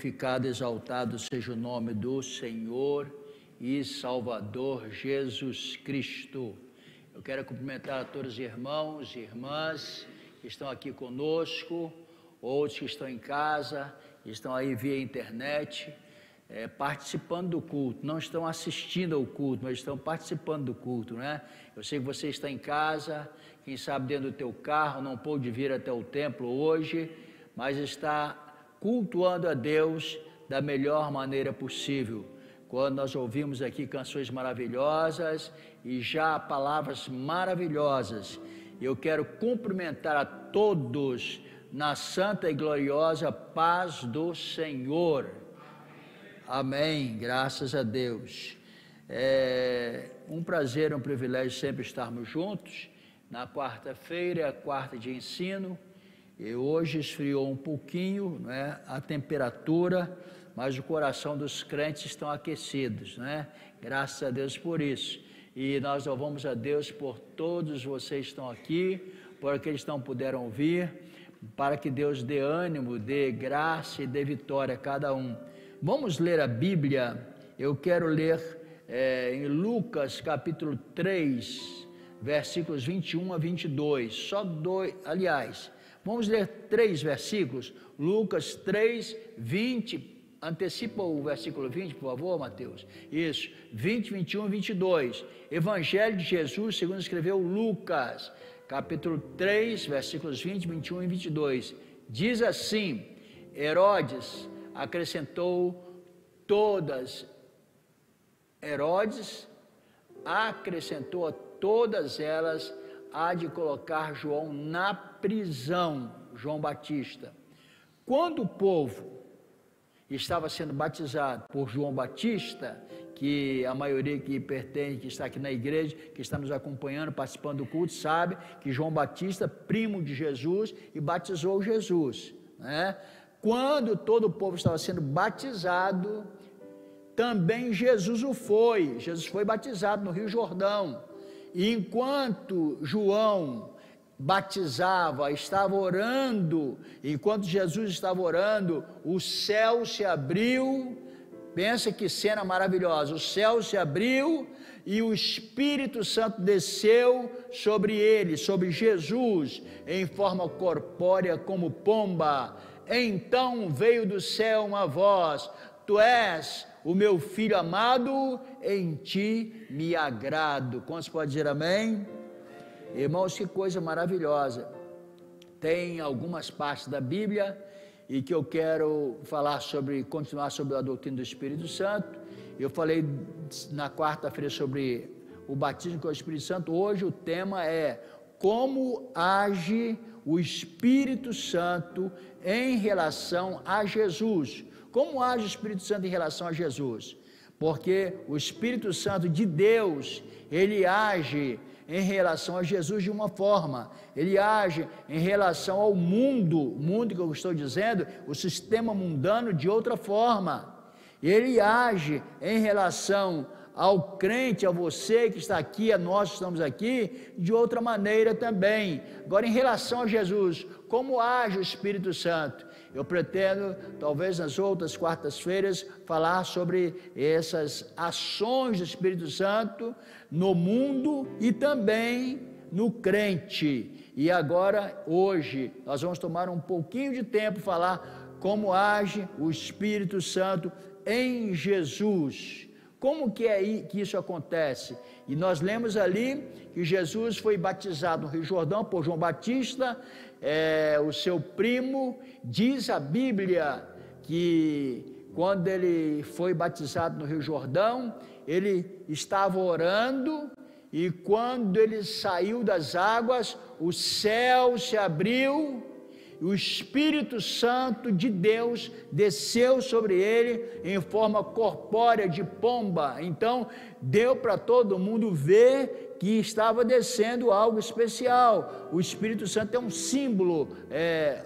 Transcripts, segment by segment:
glorificado, exaltado seja o nome do Senhor e Salvador Jesus Cristo. Eu quero cumprimentar a todos os irmãos e irmãs que estão aqui conosco, outros que estão em casa, estão aí via internet, participando do culto. Não estão assistindo ao culto, mas estão participando do culto, né? Eu sei que você está em casa, quem sabe dentro do teu carro, não pôde vir até o templo hoje, mas está cultuando a Deus da melhor maneira possível. Quando nós ouvimos aqui canções maravilhosas e já palavras maravilhosas, eu quero cumprimentar a todos na santa e gloriosa paz do Senhor. Amém, graças a Deus. É um prazer, um privilégio sempre estarmos juntos. Na quarta-feira é a quarta de ensino, e hoje esfriou um pouquinho, né, a temperatura, mas o coração dos crentes estão aquecidos, né? Graças a Deus por isso. E nós louvamos a Deus por todos vocês que estão aqui, por aqueles que não puderam vir, para que Deus dê ânimo, dê graça e dê vitória a cada um. Vamos ler a Bíblia. Eu quero ler em Lucas capítulo 3, versículos 21 a 22. Só dois, aliás, vamos ler 3 versículos. Lucas 3, 20. Antecipa o versículo 20, por favor, Mateus. Isso, 20, 21 e 22. Evangelho de Jesus, segundo escreveu Lucas, capítulo 3, versículos 20, 21 e 22. Diz assim: Herodes acrescentou a todas elas, há de colocar João na prisão, João Batista. Quando o povo estava sendo batizado por João Batista, que a maioria que pertence, que está aqui na igreja, que está nos acompanhando, participando do culto, sabe que João Batista, primo de Jesus, e batizou Jesus, né? Quando todo o povo estava sendo batizado, também Jesus o foi. Jesus foi batizado no Rio Jordão. E enquanto João batizava, estava orando, enquanto Jesus estava orando, o céu se abriu. Pensa que cena maravilhosa. O céu se abriu e o Espírito Santo desceu sobre ele, sobre Jesus, em forma corpórea como pomba. Então veio do céu uma voz: Tu és o meu filho amado, em ti me agrado. Quantos podem dizer amém? Irmãos, que coisa maravilhosa. Tem algumas partes da Bíblia e que eu quero falar sobre, continuar sobre a doutrina do Espírito Santo. Eu falei na quarta-feira sobre o batismo com o Espírito Santo. Hoje o tema é como age o Espírito Santo em relação a Jesus. Como age o Espírito Santo em relação a Jesus? Porque o Espírito Santo de Deus, ele age em relação a Jesus de uma forma, ele age em relação ao mundo, o mundo que eu estou dizendo, o sistema mundano, de outra forma. Ele age em relação ao crente, a você que está aqui, a nós que estamos aqui, de outra maneira também. Agora, em relação a Jesus, como age o Espírito Santo? Eu pretendo, talvez nas outras quartas-feiras, falar sobre essas ações do Espírito Santo no mundo e também no crente. E agora, hoje, nós vamos tomar um pouquinho de tempo para falar como age o Espírito Santo em Jesus. Como que que isso acontece? E nós lemos ali que Jesus foi batizado no Rio Jordão por João Batista, o seu primo. Diz a Bíblia que quando ele foi batizado no Rio Jordão, ele estava orando, e quando ele saiu das águas, o céu se abriu, o Espírito Santo de Deus desceu sobre ele em forma corpórea de pomba. Então deu para todo mundo ver que estava descendo algo especial. O Espírito Santo é um símbolo,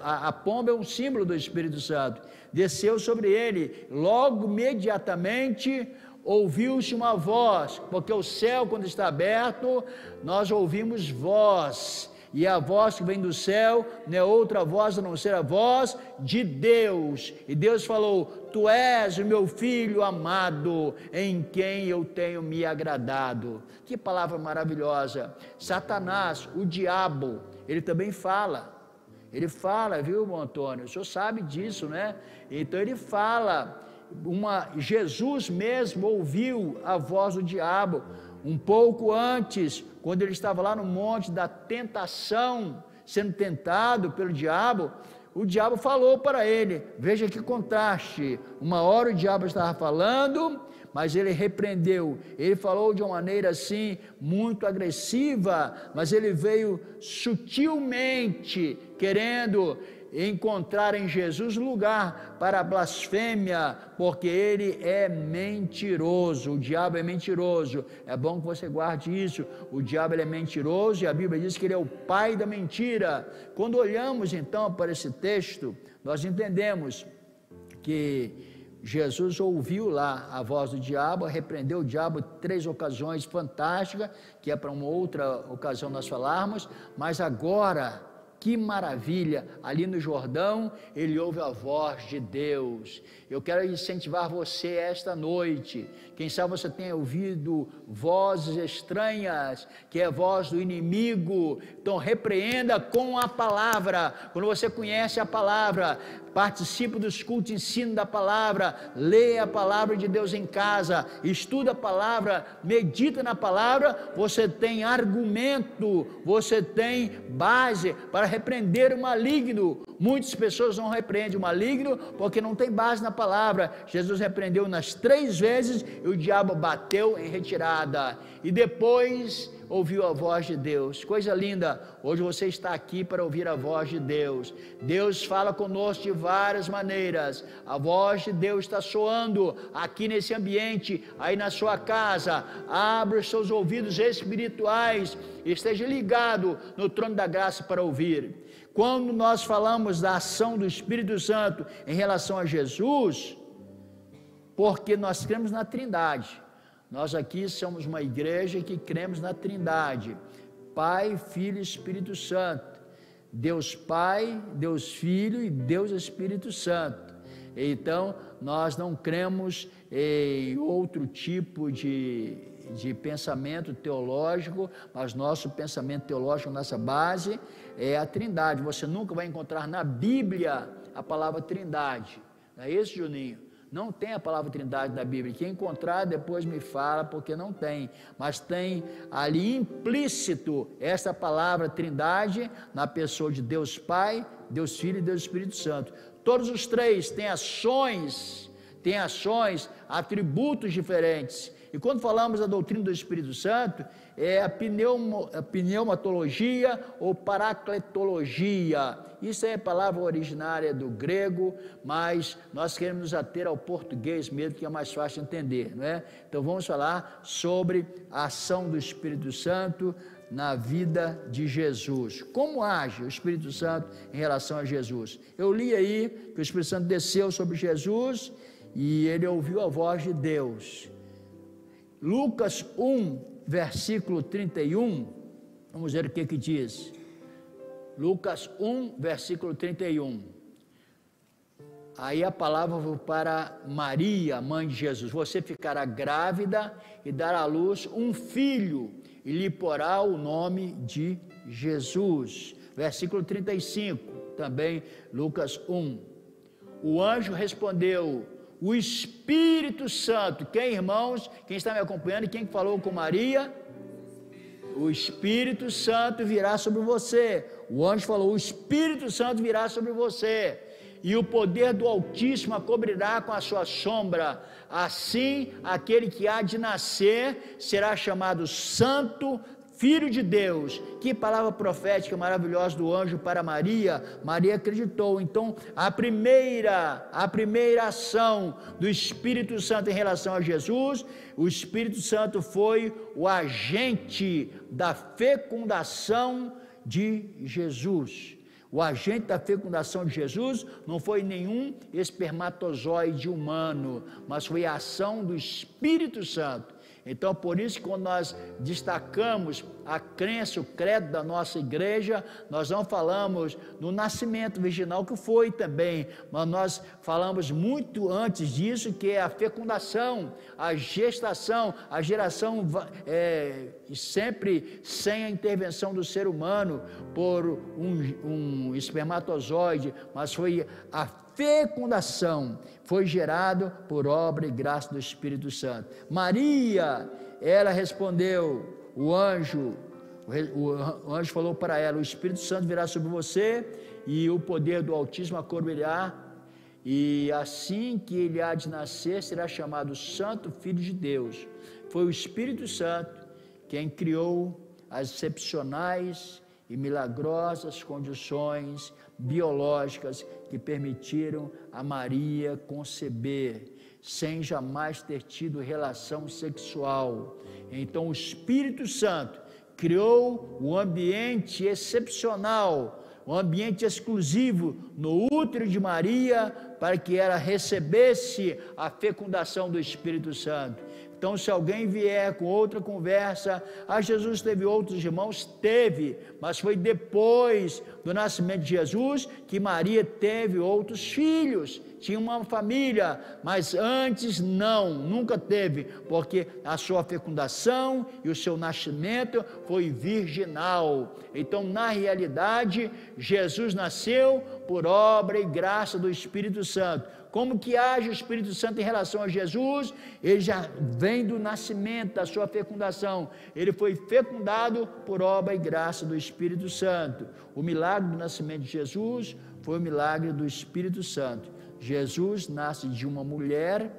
a pomba é um símbolo do Espírito Santo. Desceu sobre ele. Logo, imediatamente, ouviu-se uma voz, porque o céu, quando está aberto, nós ouvimos voz. e a voz que vem do céu não é outra voz a não ser a voz de Deus. E Deus falou: tu és o meu filho amado, em quem eu tenho me agradado. Que palavra maravilhosa! Satanás, o diabo, ele também fala. Ele fala, viu, irmão Antônio? O senhor sabe disso, né? Então ele fala. Jesus mesmo ouviu a voz do diabo um pouco antes, quando ele estava lá no monte da tentação, sendo tentado pelo diabo. O diabo falou para ele, veja que contraste, uma hora o diabo estava falando, mas ele repreendeu, ele falou de uma maneira assim, muito agressiva, mas ele veio sutilmente, querendo encontrar em Jesus lugar para a blasfêmia, porque ele é mentiroso, o diabo é mentiroso. É bom que você guarde isso, o diabo ele é mentiroso, e a Bíblia diz que ele é o pai da mentira. Quando olhamos então para esse texto, nós entendemos que Jesus ouviu lá a voz do diabo, repreendeu o diabo 3 ocasiões fantásticas, que é para uma outra ocasião nós falarmos, mas agora, que maravilha, ali no Jordão, ele ouve a voz de Deus. Eu quero incentivar você esta noite, quem sabe você tenha ouvido vozes estranhas, que é a voz do inimigo, então repreenda com a palavra. Quando você conhece a palavra, participe dos cultos, ensino da palavra, leia a palavra de Deus em casa, estuda a palavra, medita na palavra, você tem argumento, você tem base para repreender o maligno. Muitas pessoas não repreendem o maligno porque não tem base na palavra. Jesus repreendeu nas 3 vezes e o diabo bateu em retirada, e depois ouviu a voz de Deus. Coisa linda, hoje você está aqui para ouvir a voz de Deus. Deus fala conosco de várias maneiras. A voz de Deus está soando aqui nesse ambiente, aí na sua casa. Abra os seus ouvidos espirituais, esteja ligado no trono da graça para ouvir. Quando nós falamos da ação do Espírito Santo em relação a Jesus, porque nós cremos na Trindade. Nós aqui somos uma igreja que cremos na Trindade, Pai, Filho e Espírito Santo, Deus Pai, Deus Filho e Deus Espírito Santo. Então, nós não cremos em outro tipo de pensamento teológico, mas nosso pensamento teológico, nossa base é a Trindade. Você nunca vai encontrar na Bíblia a palavra Trindade, não é isso, Juninho? Não tem a palavra Trindade na Bíblia. Quem encontrar depois me fala, porque não tem, mas tem ali implícito essa palavra Trindade na pessoa de Deus Pai, Deus Filho e Deus Espírito Santo. Todos os 3 têm ações, atributos diferentes. E quando falamos da doutrina do Espírito Santo, é a pneumatologia ou paracletologia. Isso é a palavra originária do grego, mas nós queremos nos ater ao português mesmo, que é mais fácil de entender, não é? Então vamos falar sobre a ação do Espírito Santo na vida de Jesus. Como age o Espírito Santo em relação a Jesus? Eu li aí que o Espírito Santo desceu sobre Jesus e ele ouviu a voz de Deus. Lucas 1, versículo 31, vamos ver o que diz. Lucas 1, versículo 31. Aí a palavra foi para Maria, mãe de Jesus. Você ficará grávida e dará à luz um filho, e lhe porá o nome de Jesus. Versículo 35, também Lucas 1. O anjo respondeu: o Espírito Santo, quem, irmãos, quem está me acompanhando, quem falou com Maria? O Espírito Santo virá sobre você. O anjo falou: o Espírito Santo virá sobre você, e o poder do Altíssimo a cobrirá com a sua sombra. Assim, aquele que há de nascer será chamado Santo, Filho de Deus. Que palavra profética maravilhosa do anjo para Maria. Maria acreditou. Então, a primeira ação do Espírito Santo em relação a Jesus, o Espírito Santo foi o agente da fecundação de Jesus. O agente da fecundação de Jesus não foi nenhum espermatozoide humano, mas foi a ação do Espírito Santo. Então, por isso, quando nós destacamos a crença, o credo da nossa igreja, nós não falamos no nascimento virginal, que foi também, mas nós falamos muito antes disso, que é a fecundação, a gestação, a geração, sempre sem a intervenção do ser humano por um espermatozoide, mas foi a fecundação, foi gerado por obra e graça do Espírito Santo. Maria, ela respondeu, o anjo falou para ela: o Espírito Santo virá sobre você e o poder do Altíssimo a cobrirá, e assim que ele há de nascer, será chamado Santo Filho de Deus. Foi o Espírito Santo quem criou as excepcionais e milagrosas condições biológicas que permitiram a Maria conceber, sem jamais ter tido relação sexual. Então o Espírito Santo criou um ambiente excepcional, um ambiente exclusivo no útero de Maria, para que ela recebesse a fecundação do Espírito Santo. Então, se alguém vier com outra conversa, Jesus teve outros irmãos? Teve, mas foi depois do nascimento de Jesus que Maria teve outros filhos, tinha uma família, mas antes não, nunca teve, porque a sua fecundação e o seu nascimento foi virginal. Então, na realidade, Jesus nasceu por obra e graça do Espírito Santo. Como que age o Espírito Santo em relação a Jesus? Ele já vem do nascimento, da sua fecundação. Ele foi fecundado por obra e graça do Espírito Santo. O milagre do nascimento de Jesus foi o milagre do Espírito Santo. Jesus nasce de uma mulher,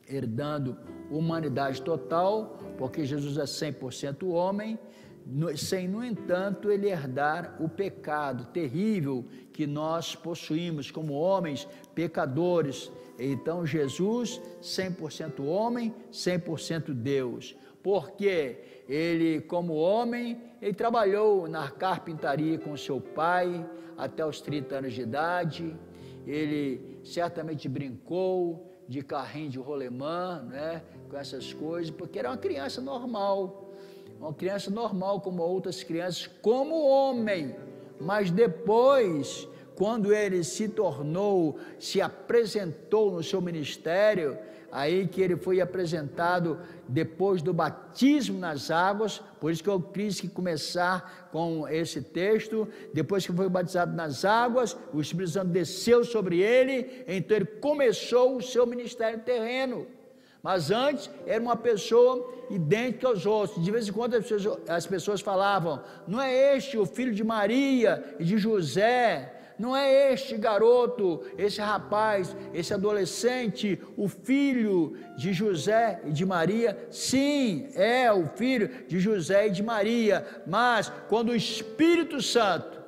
herdando humanidade total, porque Jesus é 100% homem, sem, no entanto, ele herdar o pecado terrível que nós possuímos como homens pecadores. Então Jesus, 100% homem, 100% Deus, porque ele, como homem, ele trabalhou na carpintaria com seu pai até os 30 anos de idade. Ele certamente brincou de carrinho de rolemã, né, com essas coisas, porque era uma criança normal, como outras crianças, como homem. Mas depois, quando ele se apresentou no seu ministério, aí que ele foi apresentado depois do batismo nas águas. Por isso que eu quis começar com esse texto. Depois que foi batizado nas águas, o Espírito Santo desceu sobre ele, então ele começou o seu ministério terreno. Mas antes era uma pessoa idêntica aos outros. De vez em quando as pessoas falavam: não é este o filho de Maria e de José? Não é este garoto, esse rapaz, esse adolescente, o filho de José e de Maria? Sim, é o filho de José e de Maria. Mas quando o Espírito Santo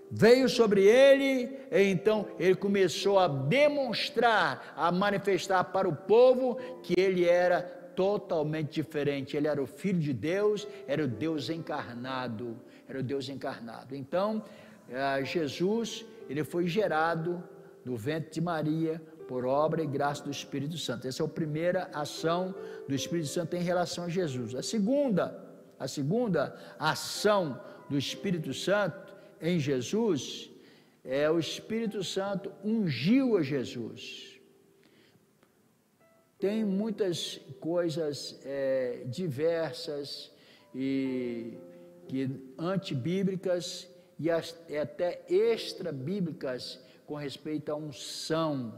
veio sobre ele, então ele começou a demonstrar, a manifestar para o povo que ele era totalmente diferente. Ele era o Filho de Deus, era o Deus encarnado, Então, Jesus, ele foi gerado do ventre de Maria por obra e graça do Espírito Santo. Essa é a primeira ação do Espírito Santo em relação a Jesus. A segunda ação do Espírito Santo em Jesus, o Espírito Santo ungiu a Jesus. Tem muitas coisas diversas e antibíblicas e até extra-bíblicas com respeito à unção.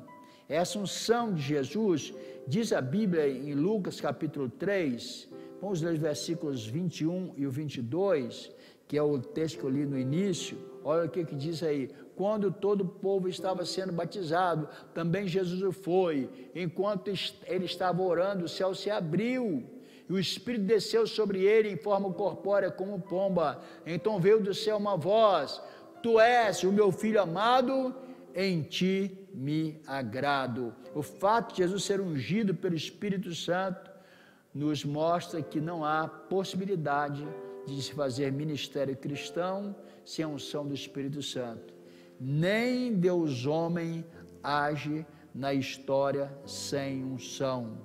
Essa unção de Jesus, diz a Bíblia em Lucas capítulo 3, vamos ler os versículos 21 e o 22, que é o texto que eu li no início. Olha o que diz aí: quando todo o povo estava sendo batizado, também Jesus o foi. Enquanto ele estava orando, o céu se abriu, e o Espírito desceu sobre ele em forma corpórea como pomba. Então veio do céu uma voz: tu és o meu filho amado, em ti me agrado. O fato de Jesus ser ungido pelo Espírito Santo nos mostra que não há possibilidade de se fazer ministério cristão sem a unção do Espírito Santo. Nem Deus homem age na história sem unção.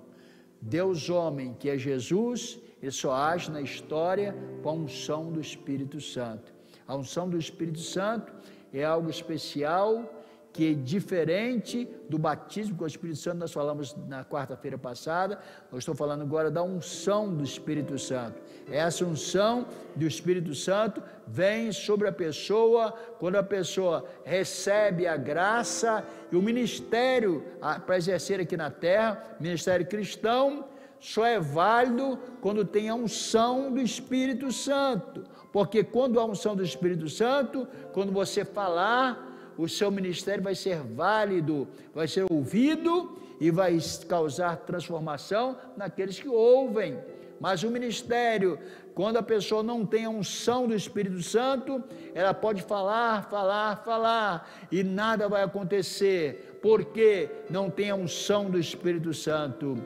Deus homem, que é Jesus, ele só age na história com a unção do Espírito Santo. A unção do Espírito Santo é algo especial, que é diferente do batismo com o Espírito Santo. Nós falamos na quarta-feira passada. Eu estou falando agora da unção do Espírito Santo. Essa unção do Espírito Santo vem sobre a pessoa quando a pessoa recebe a graça e o ministério para exercer aqui na terra, ministério cristão, só é válido quando tem a unção do Espírito Santo. Porque quando a unção do Espírito Santo, quando você falar, o seu ministério vai ser válido, vai ser ouvido e vai causar transformação naqueles que ouvem. Mas o ministério, quando a pessoa não tem a unção do Espírito Santo, ela pode falar e nada vai acontecer, porque não tem a unção do Espírito Santo.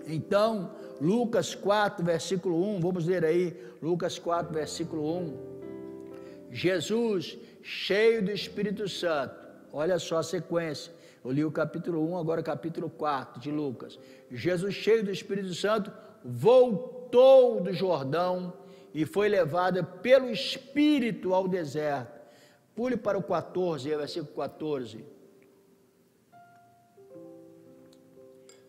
Então, Lucas 4, versículo 1, vamos ler aí, Lucas 4, versículo 1, Jesus, cheio do Espírito Santo, olha só a sequência, eu li o capítulo 1, agora o capítulo 4 de Lucas. Jesus, cheio do Espírito Santo, voltou do Jordão e foi levado pelo Espírito ao deserto. Pule para o 14, versículo 14.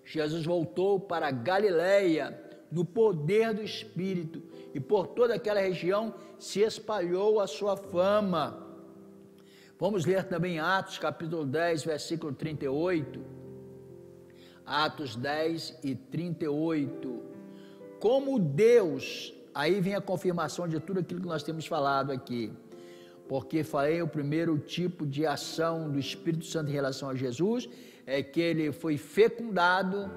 Jesus voltou para a Galileia no poder do Espírito, e por toda aquela região se espalhou a sua fama. Vamos ler também Atos capítulo 10, versículo 38. Atos 10 e 38. Como Deus, aí vem a confirmação de tudo aquilo que nós temos falado aqui, porque falei o primeiro tipo de ação do Espírito Santo em relação a Jesus, é que ele foi fecundado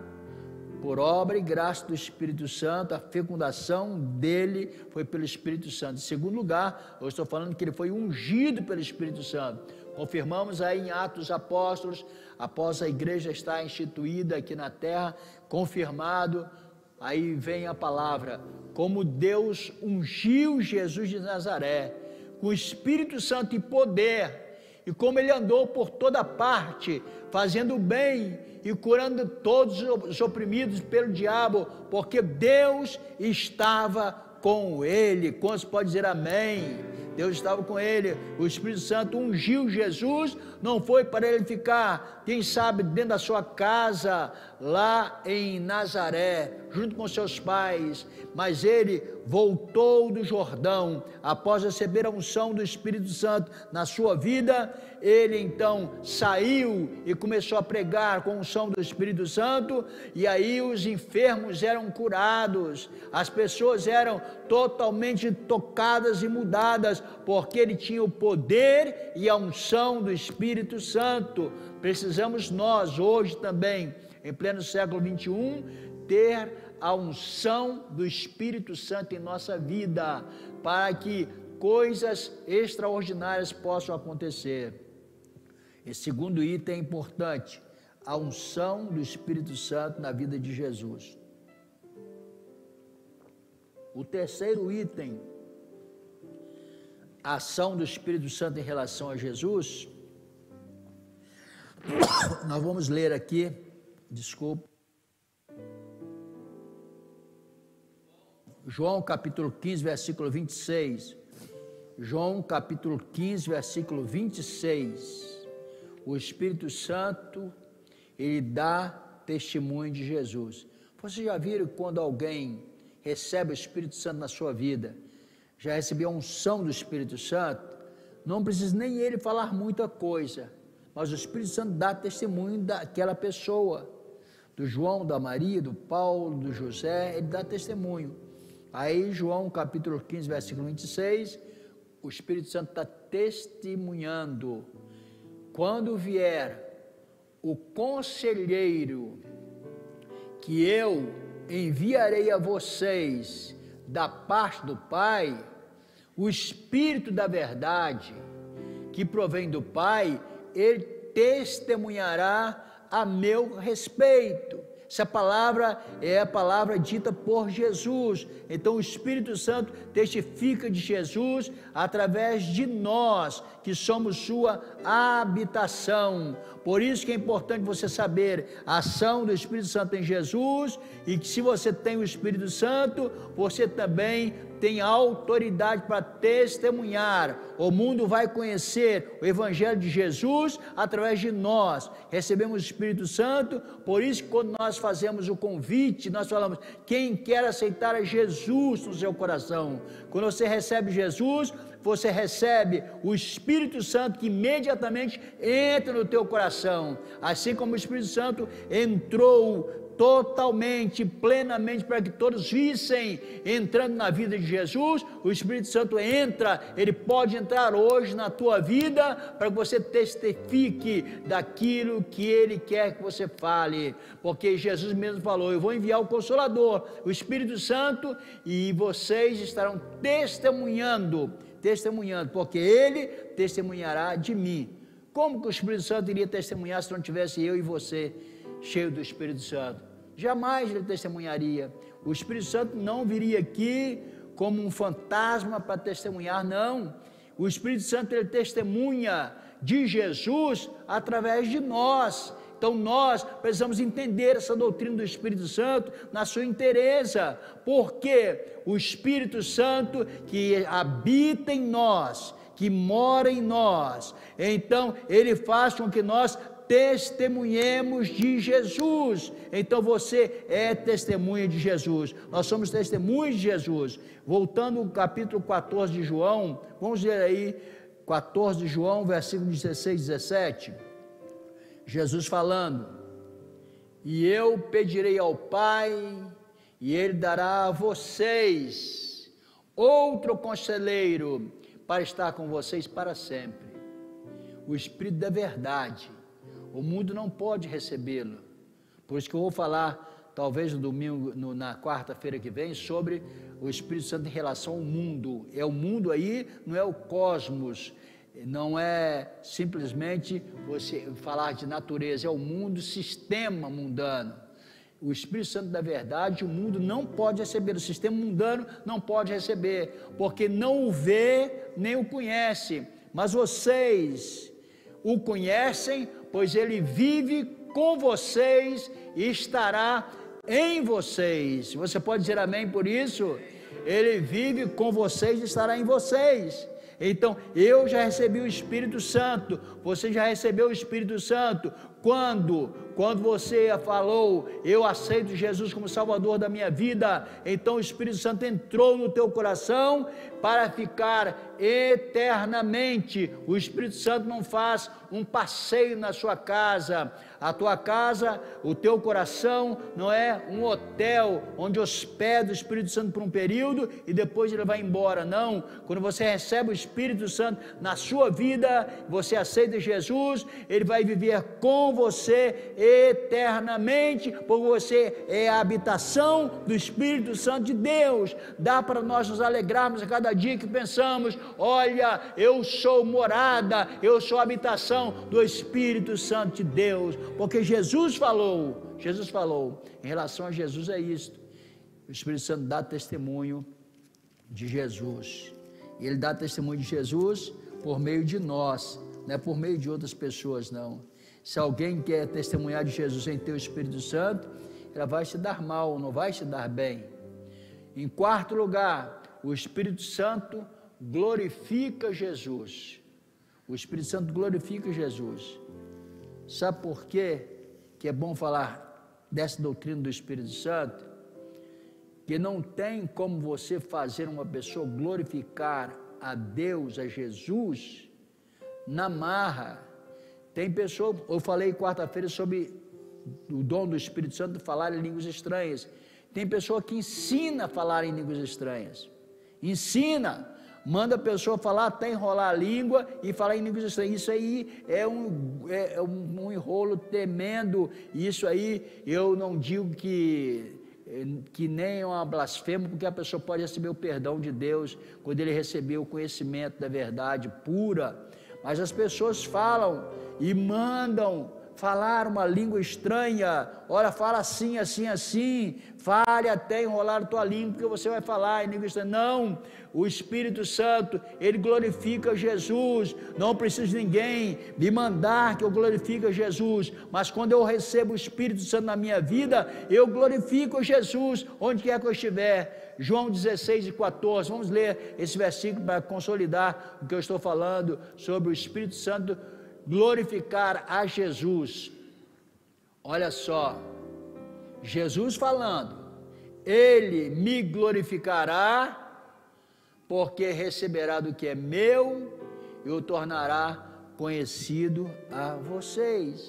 por obra e graça do Espírito Santo. A fecundação dele foi pelo Espírito Santo. Em segundo lugar, eu estou falando que ele foi ungido pelo Espírito Santo. Confirmamos aí em Atos dos Apóstolos, após a igreja estar instituída aqui na terra, confirmado, aí vem a palavra, como Deus ungiu Jesus de Nazaré, com Espírito Santo e poder, e como ele andou por toda parte, fazendo bem e curando todos os oprimidos pelo diabo, porque Deus estava com ele. Quantos podem dizer amém? Deus estava com ele. O Espírito Santo ungiu Jesus, não foi para ele ficar, quem sabe, dentro da sua casa, lá em Nazaré, junto com seus pais, mas ele voltou do Jordão, após receber a unção do Espírito Santo na sua vida. Ele então saiu e começou a pregar com a unção do Espírito Santo, e aí os enfermos eram curados, as pessoas eram totalmente tocadas e mudadas, porque ele tinha o poder e a unção do Espírito Santo. Precisamos nós hoje também, em pleno século 21, ter a unção do Espírito Santo em nossa vida, para que coisas extraordinárias possam acontecer. Esse segundo item é importante, a unção do Espírito Santo na vida de Jesus. O terceiro item, a ação do Espírito Santo em relação a Jesus, nós vamos ler aqui, João capítulo 15, versículo 26. João capítulo 15, versículo 26. O Espírito Santo, ele dá testemunho de Jesus. Vocês já viram quando alguém recebe o Espírito Santo na sua vida, já recebeu a unção do Espírito Santo, não precisa nem ele falar muita coisa, mas o Espírito Santo dá testemunho daquela pessoa, do João, da Maria, do Paulo, do José, ele dá testemunho. Aí João capítulo 15, versículo 26, o Espírito Santo está testemunhando: quando vier o conselheiro que eu enviarei a vocês da parte do Pai, o Espírito da verdade, que provém do Pai, ele testemunhará a meu respeito. Essa palavra é a palavra dita por Jesus. Então o Espírito Santo testifica de Jesus através de nós, que somos sua habitação. Por isso que é importante você saber a ação do Espírito Santo em Jesus, e que se você tem o Espírito Santo, você também tem autoridade para testemunhar. O mundo vai conhecer o Evangelho de Jesus através de nós. Recebemos o Espírito Santo, por isso que quando nós fazemos o convite, nós falamos, quem quer aceitar a Jesus no seu coração? Quando você recebe Jesus, você recebe o Espírito Santo que imediatamente entra no teu coração. Assim como o Espírito Santo entrou totalmente, plenamente, para que todos vissem, entrando na vida de Jesus, o Espírito Santo entra, ele pode entrar hoje na tua vida, para que você testifique daquilo que ele quer que você fale, porque Jesus mesmo falou, eu vou enviar o Consolador, o Espírito Santo, e vocês estarão testemunhando, porque ele testemunhará de mim. Como que o Espírito Santo iria testemunhar se não tivesse eu e você cheio do Espírito Santo? Jamais ele testemunharia. O Espírito Santo não viria aqui como um fantasma para testemunhar, não. O Espírito Santo, ele testemunha de Jesus através de nós. Então nós precisamos entender essa doutrina do Espírito Santo na sua inteireza, porque o Espírito Santo que habita em nós, que mora em nós, então ele faz com que nós testemunhemos de Jesus. Então você é testemunha de Jesus, nós somos testemunhas de Jesus. Voltando ao capítulo 14 de João, vamos ler aí 14 de João, versículo 16 e 17, Jesus falando, e eu pedirei ao Pai, e ele dará a vocês outro conselheiro, para estar com vocês para sempre, o Espírito da verdade. O mundo não pode recebê-lo, por isso que eu vou falar, talvez no domingo, na quarta-feira que vem, sobre o Espírito Santo em relação ao mundo. É o mundo aí, não é o cosmos, não é simplesmente você falar de natureza, é o mundo, sistema mundano. O Espírito Santo da verdade, o mundo não pode receber, o sistema mundano não pode receber, porque não o vê, nem o conhece, mas vocês o conhecem, pois ele vive com vocês e estará em vocês. Você pode dizer amém por isso? Ele vive com vocês e estará em vocês. Então, eu já recebi o Espírito Santo, você já recebeu o Espírito Santo, quando você falou, eu aceito Jesus como Salvador da minha vida, então o Espírito Santo entrou no teu coração, para ficar eternamente. O Espírito Santo não faz um passeio na sua casa, a tua casa, o teu coração não é um hotel, onde hospeda o Espírito Santo por um período, e depois ele vai embora, não. Quando você recebe o Espírito Santo na sua vida, você aceita Jesus, ele vai viver com você eternamente, porque você é a habitação do Espírito Santo de Deus. Dá para nós nos alegrarmos a cada dia que pensamos, olha, eu sou morada, eu sou habitação do Espírito Santo de Deus, porque Jesus falou, em relação a Jesus é isto, o Espírito Santo dá testemunho de Jesus, e ele dá testemunho de Jesus por meio de nós, não é por meio de outras pessoas, não. Se alguém quer testemunhar de Jesus sem ter o Espírito Santo, ela vai se dar mal, não vai se dar bem. Em quarto lugar, o Espírito Santo glorifica Jesus. O Espírito Santo glorifica Jesus. Sabe por quê que é bom falar dessa doutrina do Espírito Santo? Que não tem como você fazer uma pessoa glorificar a Deus, a Jesus, na marra. Tem pessoa, eu falei quarta-feira sobre o dom do Espírito Santo de falar em línguas estranhas. Tem pessoa que ensina a falar em línguas estranhas. Ensina, manda a pessoa falar até enrolar a língua e falar em línguas estranhas. Isso aí é um enrolo tremendo. Isso aí eu não digo que nem é uma blasfema, porque a pessoa pode receber o perdão de Deus quando ele receber o conhecimento da verdade pura. Mas as pessoas falam e mandam falar uma língua estranha, olha, fala assim, assim, assim, fale até enrolar a tua língua, porque você vai falar em língua estranha. Não, o Espírito Santo, ele glorifica Jesus, não preciso de ninguém me mandar que eu glorifique a Jesus, mas quando eu recebo o Espírito Santo na minha vida, eu glorifico Jesus, onde quer que eu estiver. João 16:14, vamos ler esse versículo para consolidar o que eu estou falando sobre o Espírito Santo glorificar a Jesus. Olha só, Jesus falando, ele me glorificará, porque receberá do que é meu e o tornará conhecido a vocês.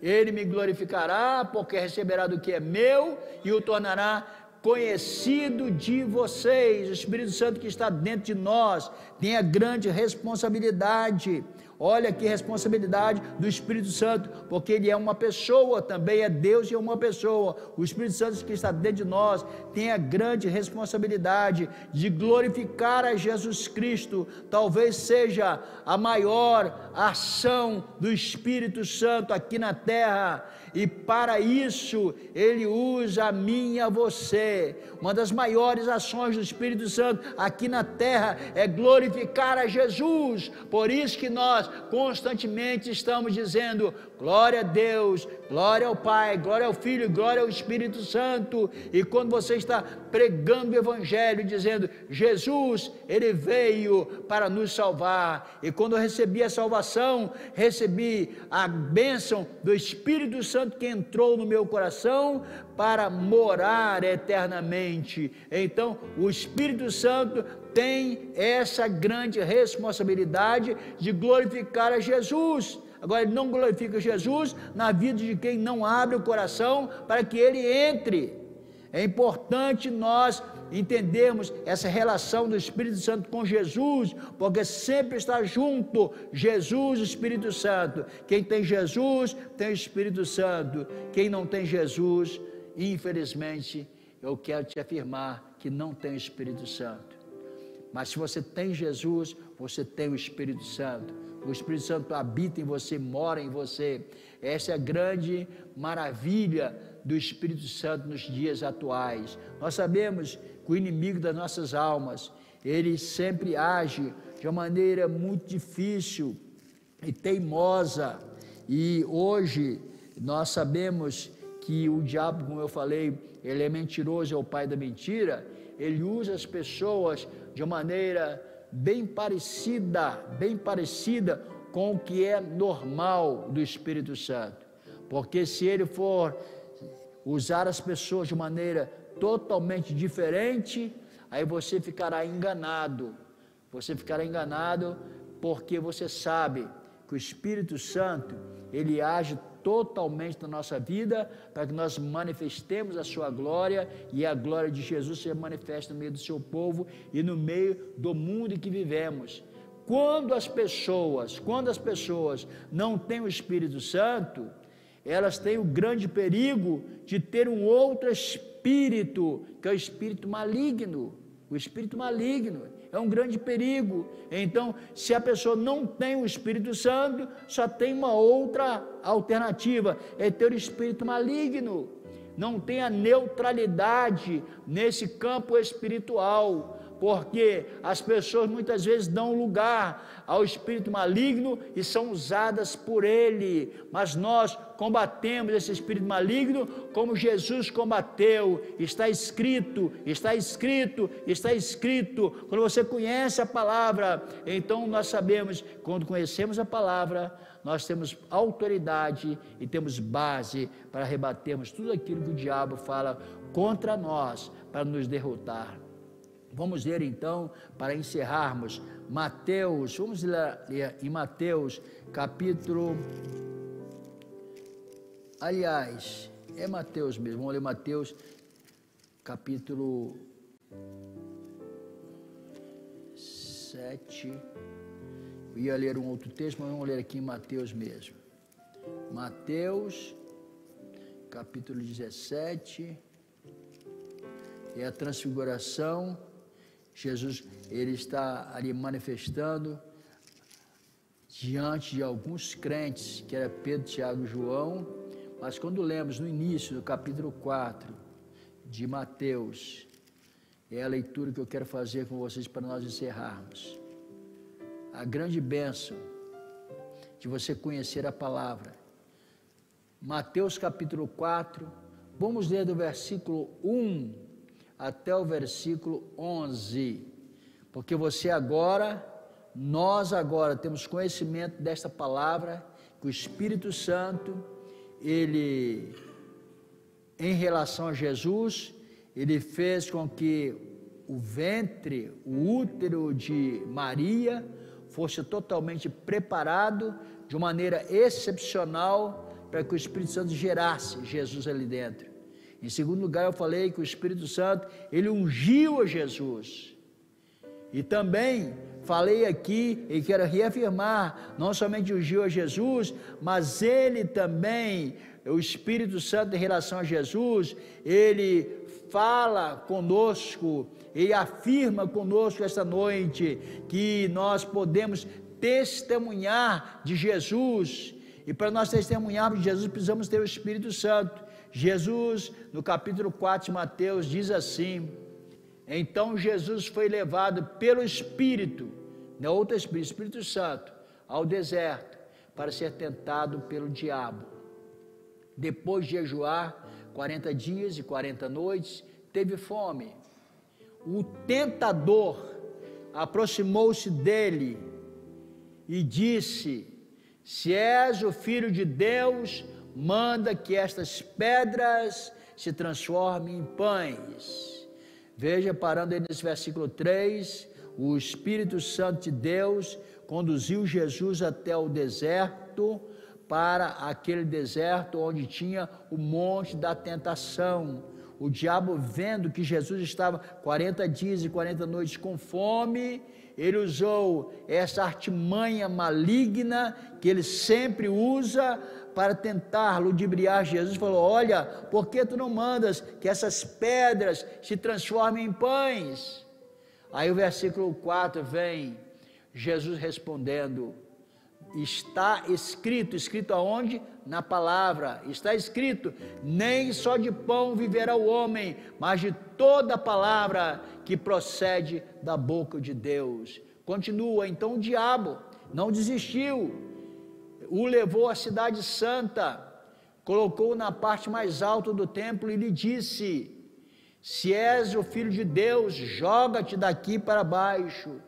Ele me glorificará, porque receberá do que é meu e o tornará conhecido de vocês. O Espírito Santo que está dentro de nós tem a grande responsabilidade. Olha que responsabilidade do Espírito Santo, porque ele é uma pessoa, também é Deus e é uma pessoa. O Espírito Santo que está dentro de nós tem a grande responsabilidade de glorificar a Jesus Cristo. Talvez seja a maior ação do Espírito Santo aqui na terra, e para isso ele usa a mim e a você. Uma das maiores ações do Espírito Santo aqui na terra é glorificar a Jesus. Por isso que nós constantemente estamos dizendo glória a Deus, glória ao Pai, glória ao Filho, glória ao Espírito Santo. E quando você está pregando o Evangelho, dizendo Jesus, ele veio para nos salvar, e quando eu recebi a salvação, recebi a bênção do Espírito Santo que entrou no meu coração para morar eternamente. Então o Espírito Santo tem essa grande responsabilidade de glorificar a Jesus. Agora, ele não glorifica Jesus na vida de quem não abre o coração para que ele entre. É importante nós entendermos essa relação do Espírito Santo com Jesus, porque sempre está junto Jesus e o Espírito Santo. Quem tem Jesus tem o Espírito Santo. Quem não tem Jesus, infelizmente, eu quero te afirmar que não tem o Espírito Santo. Mas se você tem Jesus, você tem o Espírito Santo. O Espírito Santo habita em você, mora em você. Essa é a grande maravilha do Espírito Santo nos dias atuais. Nós sabemos que o inimigo das nossas almas, ele sempre age de uma maneira muito difícil e teimosa. E hoje nós sabemos que o diabo, como eu falei, ele é mentiroso, é o pai da mentira. Ele usa as pessoas de uma maneira bem parecida com o que é normal do Espírito Santo. Porque se ele for usar as pessoas de maneira totalmente diferente, aí você ficará enganado. Você ficará enganado porque você sabe que o Espírito Santo, ele age totalmente na nossa vida, para que nós manifestemos a sua glória, e a glória de Jesus se manifesta no meio do seu povo e no meio do mundo em que vivemos. Quando as pessoas não têm o Espírito Santo, elas têm o grande perigo de ter um outro espírito, que é o espírito maligno. O espírito maligno é um grande perigo. Então, se a pessoa não tem o Espírito Santo, só tem uma outra alternativa, é ter o espírito maligno. Não tem a neutralidade nesse campo espiritual, porque as pessoas muitas vezes dão lugar ao espírito maligno e são usadas por ele, mas nós combatemos esse espírito maligno como Jesus combateu. Está escrito, está escrito, está escrito. Quando você conhece a palavra, então nós sabemos, quando conhecemos a palavra, nós temos autoridade e temos base para rebatermos tudo aquilo que o diabo fala contra nós, para nos derrotar. Vamos ler então, para encerrarmos, Mateus, vamos ler em Mateus, capítulo, aliás, é Mateus mesmo, vamos ler Mateus, capítulo 7, eu ia ler um outro texto, mas vamos ler aqui em Mateus mesmo. Mateus, capítulo 17, é a transfiguração. Jesus, ele está ali manifestando diante de alguns crentes, que era Pedro, Tiago e João, mas quando lemos no início do capítulo 4 de Mateus, é a leitura que eu quero fazer com vocês para nós encerrarmos. A grande bênção de você conhecer a palavra. Mateus capítulo 4, vamos ler do versículo 1 até o versículo 11, porque nós agora temos conhecimento desta palavra, que o Espírito Santo, ele, em relação a Jesus, ele fez com que o ventre, o útero de Maria, fosse totalmente preparado de uma maneira excepcional para que o Espírito Santo gerasse Jesus ali dentro. Em segundo lugar, eu falei que o Espírito Santo, ele ungiu a Jesus. E também falei aqui, e quero reafirmar, não somente ungiu a Jesus, mas ele também, o Espírito Santo em relação a Jesus, ele fala conosco, ele afirma conosco esta noite, que nós podemos testemunhar de Jesus, e para nós testemunharmos de Jesus, precisamos ter o Espírito Santo. Jesus, no capítulo 4 de Mateus, diz assim: então Jesus foi levado pelo Espírito, não outro Espírito, Espírito Santo, ao deserto, para ser tentado pelo diabo. Depois de jejuar 40 dias e 40 noites, teve fome. O tentador aproximou-se dele e disse: se és o Filho de Deus, manda que estas pedras se transformem em pães. Veja, parando aí nesse versículo 3, o Espírito Santo de Deus conduziu Jesus até o deserto, para aquele deserto onde tinha o monte da tentação. O diabo, vendo que Jesus estava 40 dias e 40 noites com fome, ele usou essa artimanha maligna que ele sempre usa para tentar ludibriar Jesus. Falou: olha, por que tu não mandas que essas pedras se transformem em pães? Aí o versículo 4 vem, Jesus respondendo: está escrito, escrito aonde? Na palavra, está escrito: nem só de pão viverá o homem, mas de toda palavra que procede da boca de Deus. Continua, então o diabo não desistiu, o levou à cidade santa, colocou na parte mais alta do templo e lhe disse: se és o Filho de Deus, joga-te daqui para baixo,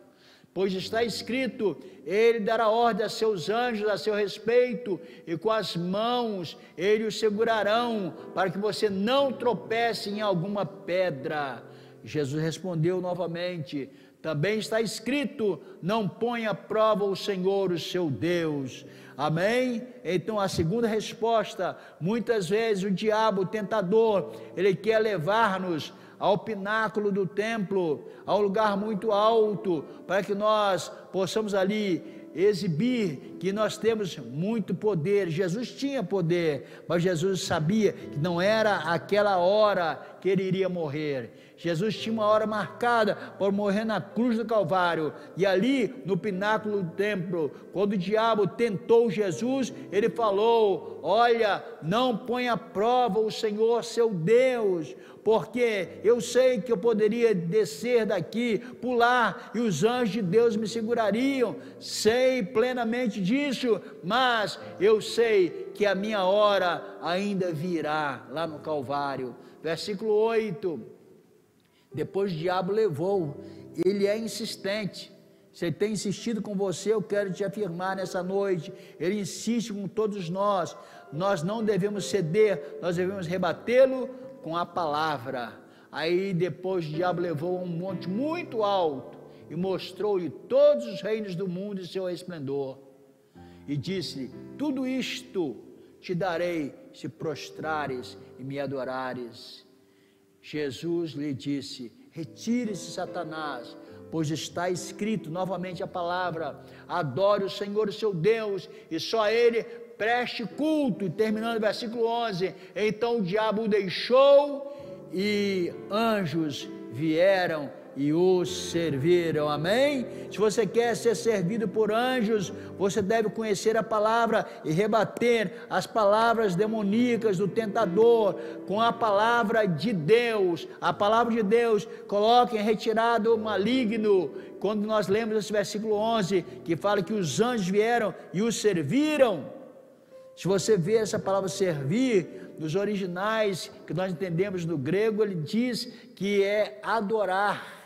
pois está escrito: ele dará ordem a seus anjos a seu respeito, e com as mãos ele os segurarão, para que você não tropece em alguma pedra. Jesus respondeu novamente: também está escrito: não ponha à prova o Senhor, o seu Deus. Amém? Então a segunda resposta: muitas vezes o diabo, o tentador, ele quer levar-nos ao pináculo do templo, a um lugar muito alto, para que nós possamos ali exibir que nós temos muito poder. Jesus tinha poder, mas Jesus sabia que não era aquela hora que ele iria morrer. Jesus tinha uma hora marcada para morrer na cruz do Calvário, e ali no pináculo do templo, quando o diabo tentou Jesus, ele falou: olha, não ponha à prova o Senhor seu Deus, porque eu sei que eu poderia descer daqui, pular, e os anjos de Deus me segurariam. Sei plenamente disso, mas eu sei que a minha hora ainda virá lá no Calvário. Versículo 8, depois o diabo levou, ele é insistente. Se ele tem insistido com você, eu quero te afirmar nessa noite, ele insiste com todos nós. Nós não devemos ceder, nós devemos rebatê-lo com a palavra. Aí depois o diabo levou a um monte muito alto e mostrou-lhe todos os reinos do mundo e seu resplendor, e disse: tudo isto te darei se prostrares e me adorares. Jesus lhe disse: retire-se, Satanás, pois está escrito, novamente a palavra: adore o Senhor, o seu Deus, e só a Ele preste culto. E terminando o versículo 11, então o diabo o deixou, e anjos vieram e os serviram. Amém? Se você quer ser servido por anjos, você deve conhecer a palavra e rebater as palavras demoníacas do tentador com a palavra de Deus. A palavra de Deus coloca em retirada o maligno. Quando nós lemos esse versículo 11, que fala que os anjos vieram e os serviram. Se você vê essa palavra servir, nos originais que nós entendemos no grego, ele diz que é adorar.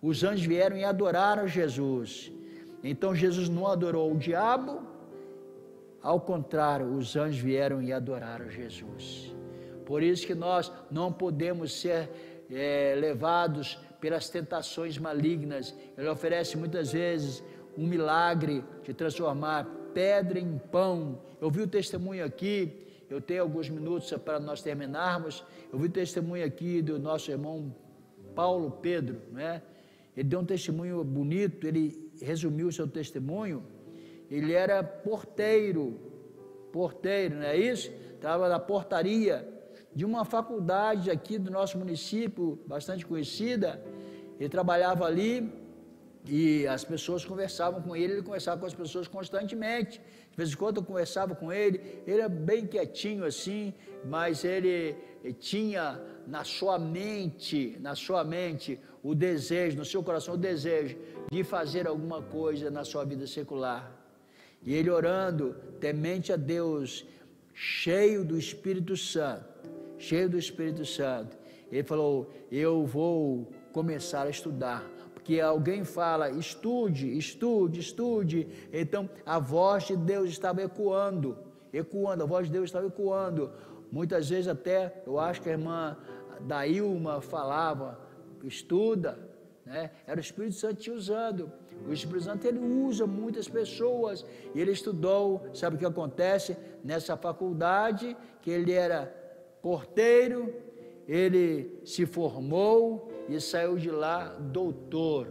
Os anjos vieram e adoraram Jesus. Então Jesus não adorou o diabo, ao contrário, os anjos vieram e adoraram Jesus. Por isso que nós não podemos ser levados pelas tentações malignas. Ele oferece muitas vezes um milagre de transformar pedra em pão. Eu vi o testemunho aqui. Eu tenho alguns minutos para nós terminarmos. Eu vi o testemunho aqui do nosso irmão Paulo Pedro, né? Ele deu um testemunho bonito, ele resumiu o seu testemunho. Ele era porteiro, não é isso? Estava na portaria de uma faculdade aqui do nosso município, bastante conhecida. Ele trabalhava ali e as pessoas conversavam com ele conversava com as pessoas constantemente. De vez em quando eu conversava com ele era bem quietinho assim, mas ele tinha na sua mente o desejo, no seu coração o desejo de fazer alguma coisa na sua vida secular. E ele orando, temente a Deus, cheio do Espírito Santo, ele falou: eu vou começar a estudar. Porque alguém fala, estude, então a voz de Deus estava ecoando, a voz de Deus estava ecoando. Muitas vezes até, eu acho que a irmã Dailma falava, estuda, né? Era o Espírito Santo te usando. O Espírito Santo, ele usa muitas pessoas, e ele estudou. Sabe o que acontece nessa faculdade? Que ele era porteiro, ele se formou e saiu de lá doutor.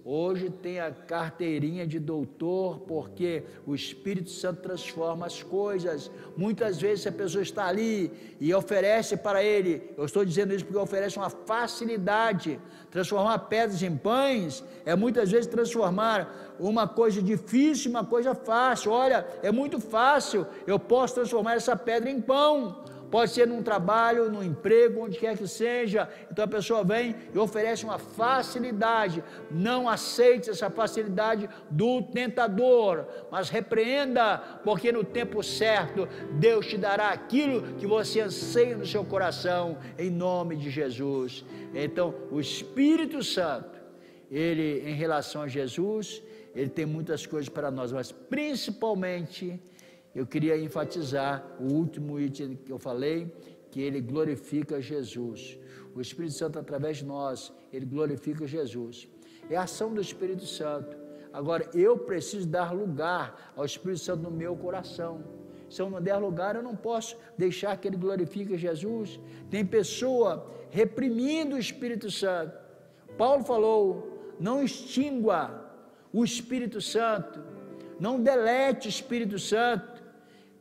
Hoje tem a carteirinha de doutor, porque o Espírito Santo transforma as coisas. Muitas vezes a pessoa está ali e oferece para ele, eu estou dizendo isso porque oferece uma facilidade. Transformar pedras em pães é muitas vezes transformar uma coisa difícil em uma coisa fácil. Olha, é muito fácil, eu posso transformar essa pedra em pão. Pode ser num trabalho, num emprego, onde quer que seja. Então a pessoa vem e oferece uma facilidade. Não aceite essa facilidade do tentador, mas repreenda, porque no tempo certo Deus te dará aquilo que você anseia no seu coração, em nome de Jesus. Então o Espírito Santo, ele, em relação a Jesus, ele tem muitas coisas para nós, mas principalmente eu queria enfatizar o último item que eu falei, que ele glorifica Jesus. O Espírito Santo, através de nós, ele glorifica Jesus. É a ação do Espírito Santo. Agora, eu preciso dar lugar ao Espírito Santo no meu coração. Se eu não der lugar, eu não posso deixar que ele glorifique Jesus. Tem pessoa reprimindo o Espírito Santo. Paulo falou: não extingua o Espírito Santo, não delete o Espírito Santo.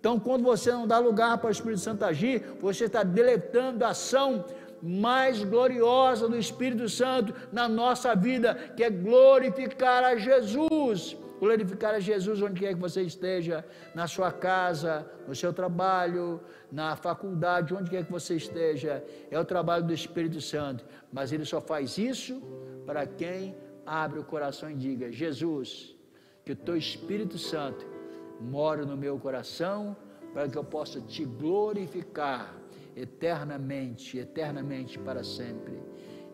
Então, quando você não dá lugar para o Espírito Santo agir, você está deletando a ação mais gloriosa do Espírito Santo na nossa vida, que é glorificar a Jesus. Glorificar a Jesus onde quer que você esteja, na sua casa, no seu trabalho, na faculdade, onde quer que você esteja. É o trabalho do Espírito Santo, mas ele só faz isso para quem abre o coração e diga: Jesus, que o teu Espírito Santo mora no meu coração, para que eu possa te glorificar eternamente para sempre.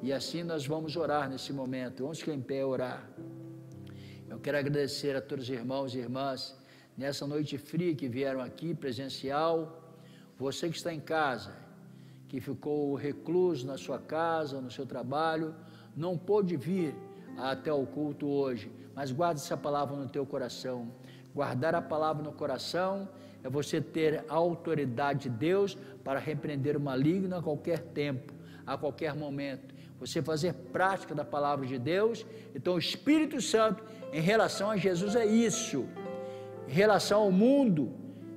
E assim nós vamos orar nesse momento. Vamos ficar em pé orar. Eu quero agradecer a todos os irmãos e irmãs nessa noite fria que vieram aqui presencial. Você que está em casa, que ficou recluso na sua casa, no seu trabalho, não pôde vir até o culto hoje, mas guarde essa palavra no teu coração. Guardar a palavra no coração é você ter a autoridade de Deus para repreender o maligno a qualquer tempo, a qualquer momento. Você fazer prática da palavra de Deus. Então o Espírito Santo, em relação a Jesus, é isso. Em relação ao mundo,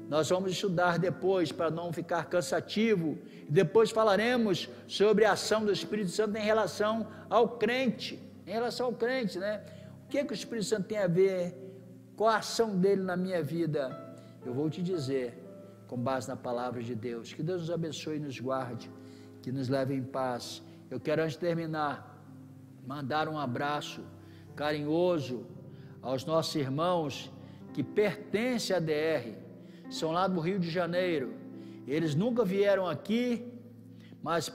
nós vamos estudar depois, para não ficar cansativo. Depois falaremos sobre a ação do Espírito Santo em relação ao crente. em relação ao crente, né? O que o Espírito Santo tem a ver? Qual a ação dele na minha vida? Eu vou te dizer, com base na palavra de Deus. Que Deus nos abençoe e nos guarde, que nos leve em paz. Eu quero, antes de terminar, mandar um abraço carinhoso aos nossos irmãos que pertencem à DR, são lá do Rio de Janeiro. Eles nunca vieram aqui, mas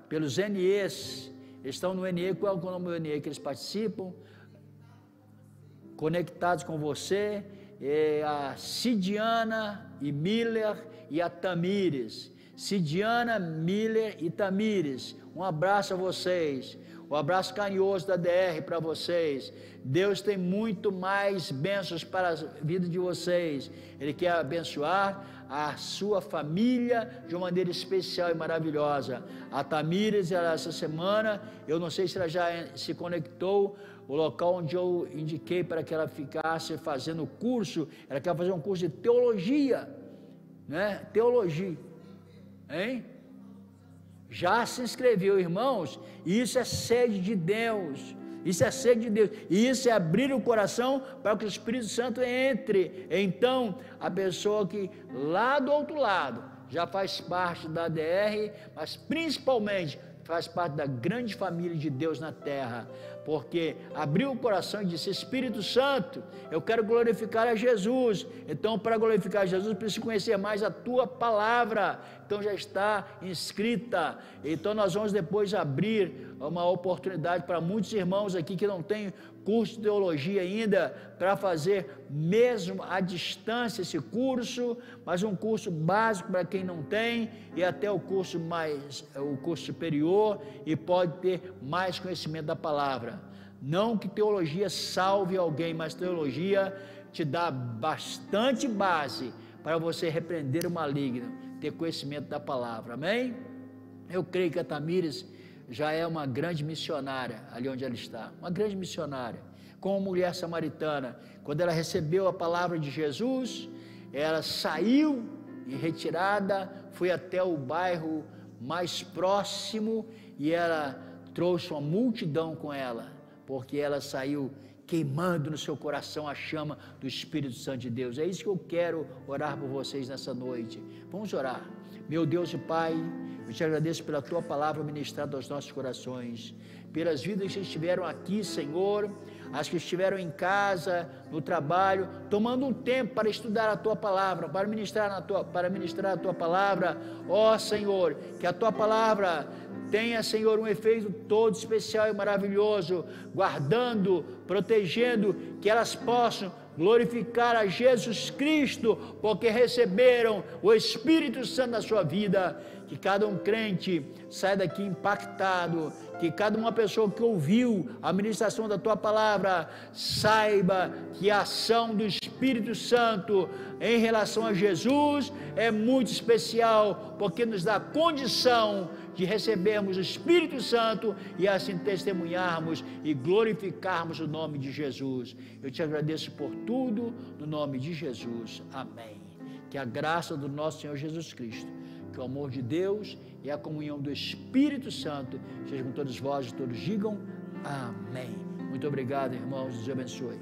pelos NEs, eles estão no NE. Qual é o nome do NE que eles participam? Conectados com você, a Cidiana e Miller e a Tamires. Cidiana, Miller e Tamires, um abraço a vocês, um abraço carinhoso da DR para vocês. Deus tem muito mais bênçãos para a vida de vocês. Ele quer abençoar a sua família de uma maneira especial e maravilhosa. A Tamires, essa semana, eu não sei se ela já se conectou, o local onde eu indiquei para que ela ficasse fazendo o curso, ela quer fazer um curso de teologia, né? Teologia, hein? Já se inscreveu, irmãos, e isso é sede de Deus, isso é sede de Deus, e isso é abrir o coração para que o Espírito Santo entre. Então, a pessoa que lá do outro lado já faz parte da DR, mas principalmente faz parte da grande família de Deus na terra, porque abriu o coração e disse: Espírito Santo, eu quero glorificar a Jesus. Então, para glorificar a Jesus, preciso conhecer mais a tua palavra. Então já está inscrita. Então nós vamos depois abrir uma oportunidade para muitos irmãos aqui que não têm curso de teologia ainda, para fazer mesmo à distância esse curso, mas um curso básico para quem não tem, e até o curso superior, e pode ter mais conhecimento da palavra. Não que teologia salve alguém, mas teologia te dá bastante base para você repreender o maligno, ter conhecimento da palavra, amém? Eu creio que a Tamires já é uma grande missionária ali onde ela está, uma grande missionária, como mulher samaritana. Quando ela recebeu a palavra de Jesus, ela saiu em retirada, foi até o bairro mais próximo e ela trouxe uma multidão com ela, porque ela saiu queimando no seu coração a chama do Espírito Santo de Deus. É isso que eu quero orar por vocês nessa noite. Vamos orar. Meu Deus e Pai, eu te agradeço pela tua palavra ministrada aos nossos corações, pelas vidas que estiveram aqui, Senhor, as que estiveram em casa, no trabalho, tomando um tempo para estudar a tua palavra, para ministrar a tua palavra. Ó Senhor, que a tua palavra tenha, Senhor, um efeito todo especial e maravilhoso, guardando, protegendo, que elas possam glorificar a Jesus Cristo, porque receberam o Espírito Santo na sua vida. Que cada um crente saia daqui impactado, que cada uma pessoa que ouviu a ministração da tua palavra saiba que a ação do Espírito Santo em relação a Jesus é muito especial, porque nos dá condição de recebermos o Espírito Santo e assim testemunharmos e glorificarmos o nome de Jesus. Eu te agradeço por tudo, no nome de Jesus. Amém. Que a graça do nosso Senhor Jesus Cristo, que o amor de Deus e a comunhão do Espírito Santo seja com todos vós e todos digam amém. Muito obrigado, irmãos. Deus abençoe.